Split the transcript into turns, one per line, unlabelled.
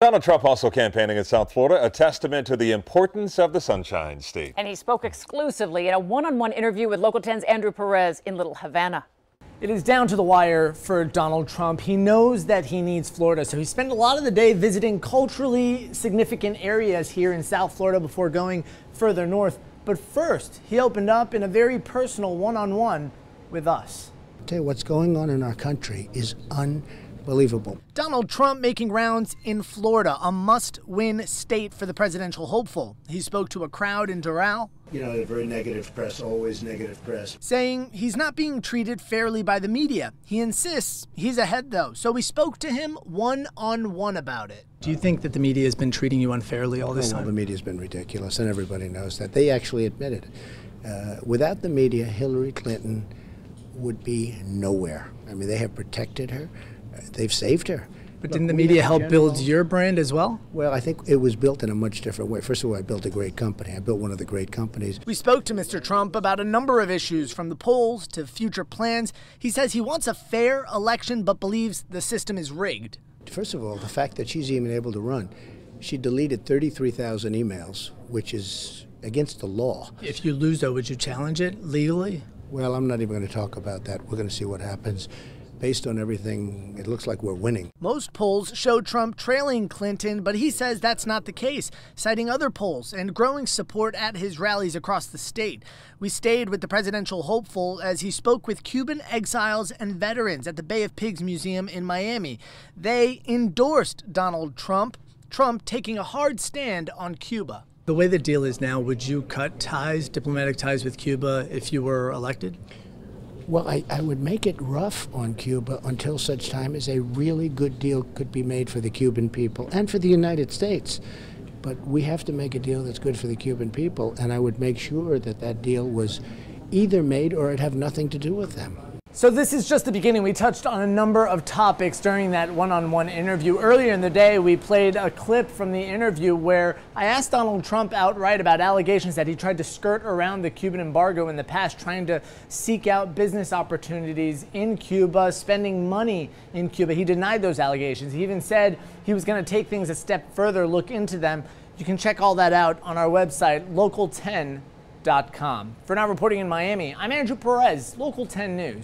Donald Trump also campaigning in South Florida, a testament to the importance of the Sunshine State.
And he spoke exclusively in a one-on-one interview with Local 10's Andrew Perez in Little Havana.
It is down to the wire for Donald Trump. He knows that he needs Florida, so he spent a lot of the day visiting culturally significant areas here in South Florida before going further north. But first, he opened up in a very personal one-on-one with us.
I'll tell you, what's going on in our country is unbelievable.
Donald Trump making rounds in Florida, a must-win state for the presidential hopeful. He spoke to a crowd in Doral.
You know, a very negative press, always negative press.
Saying he's not being treated fairly by the media. He insists he's ahead, though, so we spoke to him one-on-one about it. Do you think that the media has been treating you unfairly all this time?
Well, the media's been ridiculous, and everybody knows that. They actually admit it. Without the media, Hillary Clinton would be nowhere. I mean, they have protected her. They've saved her.
But didn't the media help build your brand as well?
Well, I think it was built in a much different way. First of all, I built a great company. I built one of the great companies.
We spoke to Mr. Trump about a number of issues, from the polls to future plans. He says he wants a fair election, but believes the system is rigged.
First of all, the fact that she's even able to run. She deleted 33,000 emails, which is against the law.
If you lose, though, would you challenge it legally?
Well, I'm not even going to talk about that. We're going to see what happens. Based on everything, it looks like we're winning.
Most polls show Trump trailing Clinton, but he says that's not the case, citing other polls and growing support at his rallies across the state. We stayed with the presidential hopeful as he spoke with Cuban exiles and veterans at the Bay of Pigs Museum in Miami. They endorsed Donald Trump, taking a hard stand on Cuba. The way the deal is now, would you cut ties, diplomatic ties with Cuba if you were elected?
Well, I would make it rough on Cuba until such time as a really good deal could be made for the Cuban people and for the United States. But we have to make a deal that's good for the Cuban people, and I would make sure that that deal was either made or it'd have nothing to do with them.
So this is just the beginning. We touched on a number of topics during that one-on-one interview. Earlier in the day, we played a clip from the interview where I asked Donald Trump outright about allegations that he tried to skirt around the Cuban embargo in the past, trying to seek out business opportunities in Cuba, spending money in Cuba. He denied those allegations. He even said he was going to take things a step further, look into them. You can check all that out on our website, local10.com. For now, reporting in Miami, I'm Andrew Perez, Local 10 News.